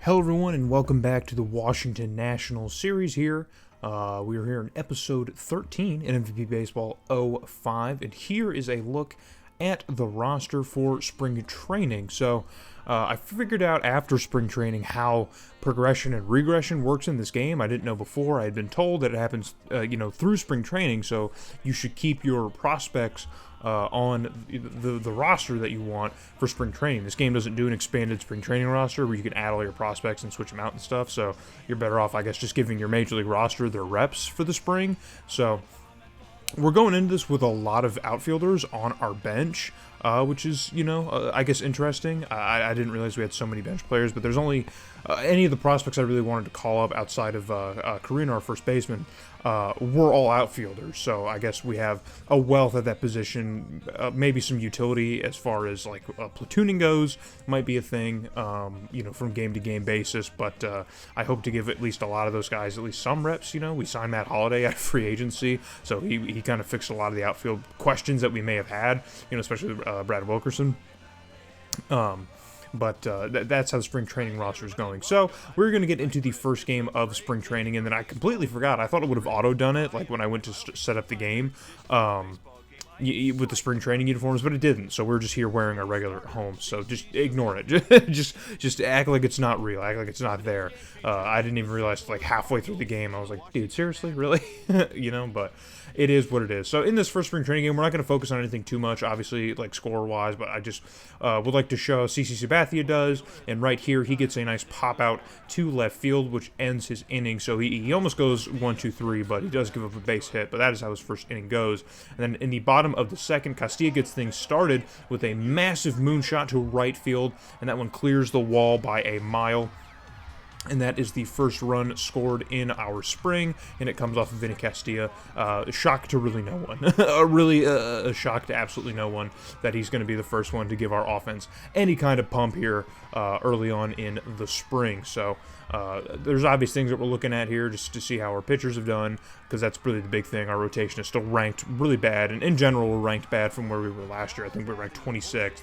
Hello everyone and welcome back to the Washington Nationals series here. We are here in episode 13 in MVP Baseball 05, and here is a look at the roster for spring training. So I figured out after spring training how progression and regression works in this game. I didn't know before. I had been told that it happens through spring training, so you should keep your prospects on the roster that you want for spring training. This game doesn't do an expanded spring training roster where you can add all your prospects and switch them out and stuff, so you're better off, I guess, just giving your major league roster their reps for the spring. So we're going into this with a lot of outfielders on our bench, which is, I guess interesting. I didn't realize we had so many bench players, but there's only any of the prospects I really wanted to call up outside of Karina, our first baseman, were all outfielders. So I guess we have a wealth at that position, maybe some utility as far as like platooning goes, might be a thing, from game to game basis. But I hope to give at least a lot of those guys at least some reps. We signed Matt Holliday at free agency, so he kind of fixed a lot of the outfield questions that we may have had, especially Brad Wilkerson. But that's how the spring training roster is going. So we're going to get into the first game of spring training, and then I completely forgot. I thought it would have auto-done it, like when I went to set up the game with the spring training uniforms, but it didn't. So we're just here wearing our regular homes. So just ignore it. just act like it's not real. Act like it's not there. I didn't even realize like halfway through the game. I was like, dude, seriously? Really? But it is what it is. So in this first spring training game, we're not going to focus on anything too much, obviously, like score-wise, but I just would like to show how CC Sabathia does, and right here, he gets a nice pop-out to left field, which ends his inning. So he almost goes 1-2-3, but he does give up a base hit, but that is how his first inning goes. And then in the bottom of the second, Castilla gets things started with a massive moonshot to right field, and that one clears the wall by a mile. And that is the first run scored in our spring, and it comes off of Vinny Castilla. Shock to really no one. A shock to absolutely no one that he's going to be the first one to give our offense any kind of pump here early on in the spring. So there's obvious things that we're looking at here just to see how our pitchers have done, because that's really the big thing. Our rotation is still ranked really bad, and in general we're ranked bad from where we were last year. I think we're ranked 26th,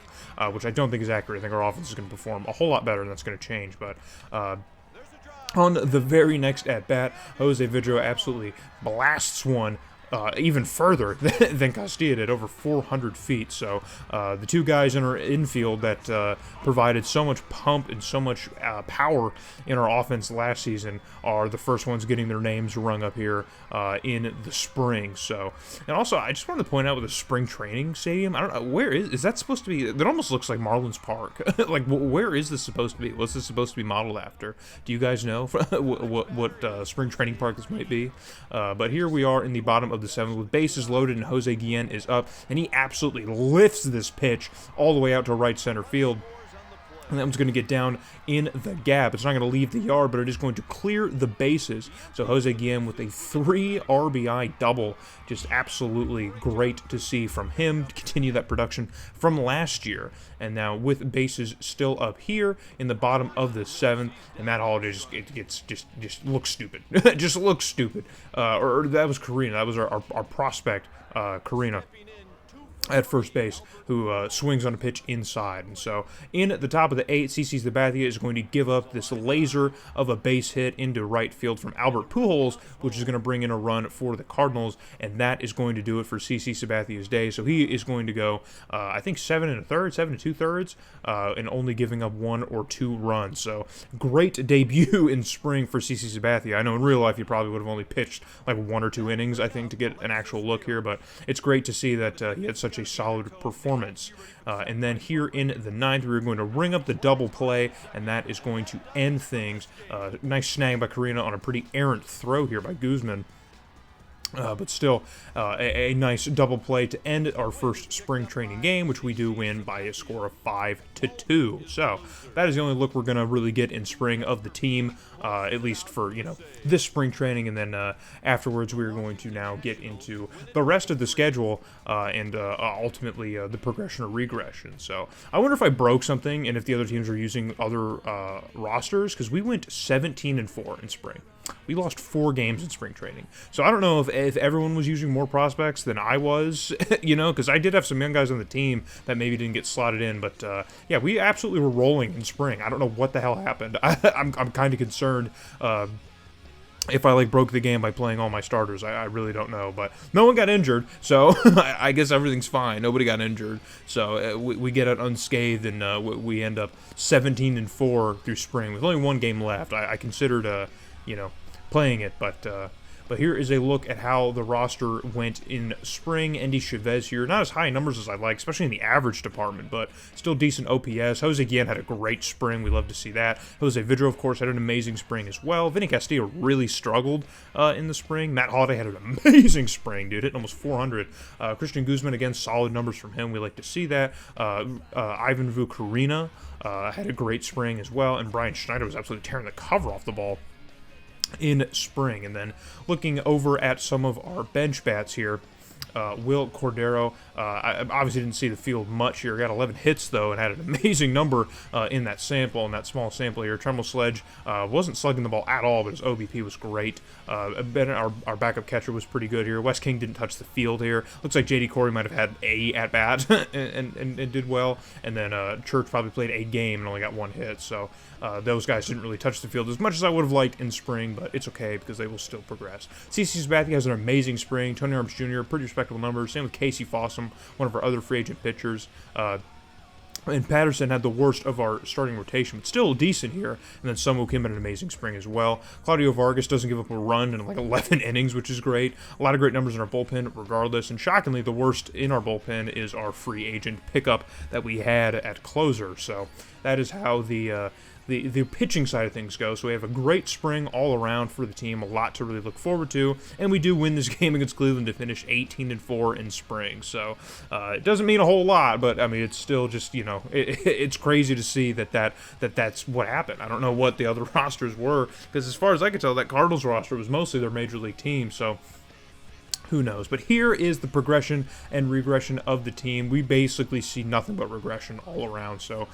which I don't think is accurate. I think our offense is going to perform a whole lot better, and that's going to change. But on the very next at-bat, Jose Vidro absolutely blasts one even further than Castilla did, over 400 feet. So the two guys in our infield that provided so much pump and so much power in our offense last season are the first ones getting their names rung up here in the spring. So, and also, I just wanted to point out with the spring training stadium, I don't know, where is that supposed to be? That almost looks like Marlins Park. Like, where is this supposed to be? What's this supposed to be modeled after? Do you guys know what spring training park this might be? But here we are in the bottom of the seventh with bases loaded, and Jose Guillen is up, and he absolutely lifts this pitch all the way out to right center field. And that one's going to get down in the gap. It's not going to leave the yard, but it is going to clear the bases. So Jose Guillen with a 3 RBI double. Just absolutely great to see from him to continue that production from last year. And now with bases still up here in the bottom of the seventh, and Matt Holliday just looks stupid. Just looks stupid. Or that was Karina. That was our prospect, Karina, at first base, who swings on a pitch inside. And so in the top of the 8th, CC Sabathia is going to give up this laser of a base hit into right field from Albert Pujols, which is going to bring in a run for the Cardinals, and that is going to do it for CC Sabathia's day. So he is going to go, I think 7 2/3, and only giving up 1 or 2 runs. So great debut in spring for CC Sabathia. I know in real life he probably would have only pitched like 1 or 2 innings, I think, to get an actual look here, but it's great to see that he had such a solid performance. And then here in the 9th, we're going to ring up the double play, and that is going to end things. Nice snag by Karina on a pretty errant throw here by Guzman. But still, a nice double play to end our first spring training game, which we do win by a score of 5-2. So that is the only look we're going to really get in spring of the team, at least for this spring training. And then afterwards, we're going to now get into the rest of the schedule and ultimately the progression or regression. So I wonder if I broke something and if the other teams are using other rosters, because we went 17-4 in spring. We lost 4 games in spring training. So I don't know if if everyone was using more prospects than I was, you know, because I did have some young guys on the team that maybe didn't get slotted in, but yeah, we absolutely were rolling in spring. I don't know what the hell happened. I'm kind of concerned if I like broke the game by playing all my starters. I really don't know, but no one got injured, so I guess everything's fine. Nobody got injured, so we get out unscathed, and we end up 17-4 through spring with only one game left. I considered you know, playing it, but here is a look at how the roster went in spring. Andy Chavez here, not as high numbers as I like, especially in the average department, but still decent OPS. Jose Guillen had a great spring. We love to see that. Jose Vidro, of course, had an amazing spring as well. Vinny Castillo really struggled in the spring. Matt Holliday had an amazing spring, dude, hitting almost 400. Christian Guzman, again, solid numbers from him. We like to see that. Ivan Vukarina had a great spring as well, and Brian Schneider was absolutely tearing the cover off the ball in spring. And then looking over at some of our bench bats here, Will Cordero, I obviously didn't see the field much here. Got 11 hits, though, and had an amazing number in that sample, in that small sample here. Tremble Sledge wasn't slugging the ball at all, but his OBP was great. Our backup catcher was pretty good here. Wes King didn't touch the field here. Looks like J.D. Corey might have had a at-bat and did well. And then Church probably played a game and only got one hit. So those guys didn't really touch the field as much as I would have liked in spring, but it's okay because they will still progress. CC Sabathia has an amazing spring. Tony Arms Jr., pretty respectable numbers. Same with Casey Fossum, one of our other free agent pitchers. And Patterson had the worst of our starting rotation, but still decent here. And then Sungwoo Kim had an amazing spring as well. Claudio Vargas doesn't give up a run in like 11 innings, which is great. A lot of great numbers in our bullpen regardless. And shockingly, the worst in our bullpen is our free agent pickup that we had at closer. So that is how the pitching side of things go. So we have a great spring all around for the team, a lot to really look forward to, and we do win this game against Cleveland to finish 18-4 in spring. So it doesn't mean a whole lot, but I mean it's still just, you know, it's crazy to see that's what happened. I don't know what the other rosters were, because as far as I could tell, that Cardinals roster was mostly their major league team. So who knows? But here is the progression and regression of the team. We basically see nothing but regression all around. So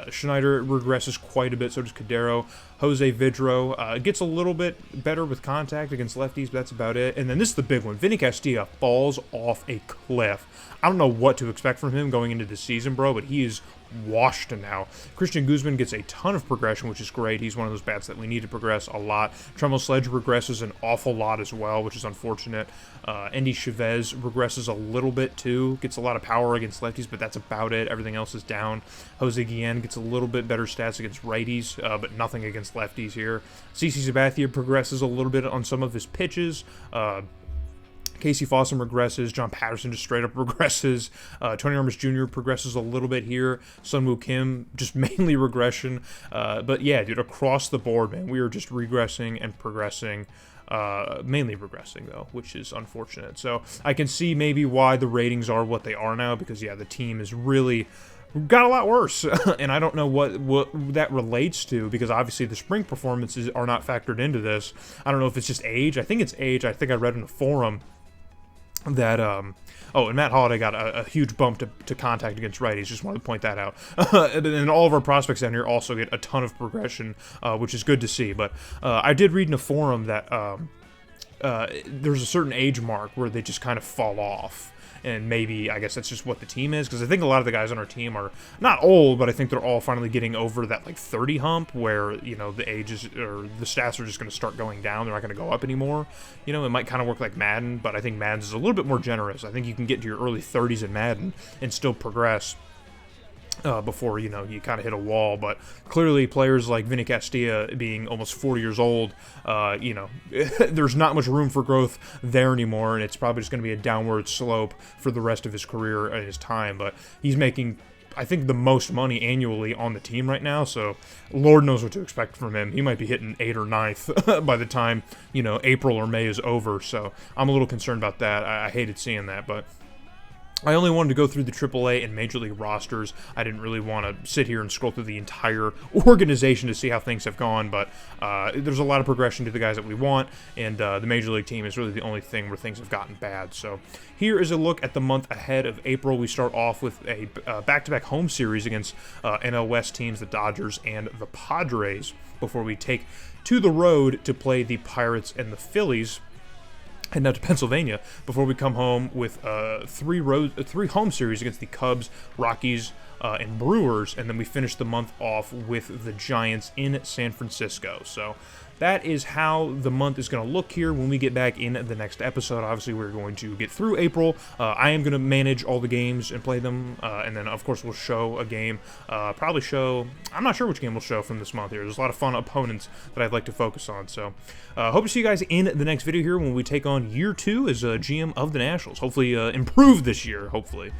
Schneider regresses quite a bit, so does Cordero. Jose Vidro gets a little bit better with contact against lefties, but that's about it. And then this is the big one. Vinny Castilla falls off a cliff. I don't know what to expect from him going into the season, bro, but he is washed now. Christian Guzman gets a ton of progression, which is great. He's one of those bats that we need to progress a lot. Tremble Sledge regresses an awful lot as well, which is unfortunate. Andy Chavez regresses a little bit too. Gets a lot of power against lefties, but that's about it. Everything else is down. Jose Guillen gets a little bit better stats against righties, but nothing against lefties here. CC Sabathia progresses a little bit on some of his pitches. Casey Fossum regresses. John Patterson just straight up regresses. Tony Armas Jr. progresses a little bit here. Sungwoo Kim, just mainly regression. But yeah, dude, across the board, man, we are just regressing and progressing. Mainly regressing, though, which is unfortunate. So I can see maybe why the ratings are what they are now, because, yeah, the team is really got a lot worse. And I don't know what that relates to, because obviously the spring performances are not factored into this. I don't know if it's just age. I think it's age. I think I read in a forum that and Matt Holliday got a huge bump to contact against righties. Just wanted to point that out. And all of our prospects down here also get a ton of progression, which is good to see. But I did read in a forum that there's a certain age mark where they just kind of fall off. And maybe, I guess that's just what the team is, because I think a lot of the guys on our team are not old, but I think they're all finally getting over that, like, 30 hump where, you know, the ages or the stats are just going to start going down. They're not going to go up anymore. You know, it might kind of work like Madden, but I think Madden's is a little bit more generous. I think you can get to your early 30s in Madden and still progress before, you know, you kind of hit a wall. But clearly players like Vinny Castilla being almost 40 years old, you know, there's not much room for growth there anymore, and it's probably just going to be a downward slope for the rest of his career and his time. But he's making, I think, the most money annually on the team right now, so Lord knows what to expect from him. He might be hitting 8th or 9th by the time, you know, April or May is over, so I'm a little concerned about that. I hated seeing that, but I only wanted to go through the AAA and Major League rosters. I didn't really want to sit here and scroll through the entire organization to see how things have gone, but there's a lot of progression to the guys that we want, and the Major League team is really the only thing where things have gotten bad. So here is a look at the month ahead of April. We start off with a back-to-back home series against NL West teams, the Dodgers and the Padres, before we take to the road to play the Pirates and the Phillies. heading out to Pennsylvania before we come home with three home series against the Cubs, Rockies, and Brewers, and then we finish the month off with the Giants in San Francisco. So that is how the month is going to look here when we get back in the next episode. Obviously, we're going to get through April. I am going to manage all the games and play them, and then, of course, we'll show a game. Probably show... I'm not sure which game we'll show from this month here. There's a lot of fun opponents that I'd like to focus on. So, hope to see you guys in the next video here when we take on Year 2 as GM of the Nationals. Hopefully, improve this year, hopefully.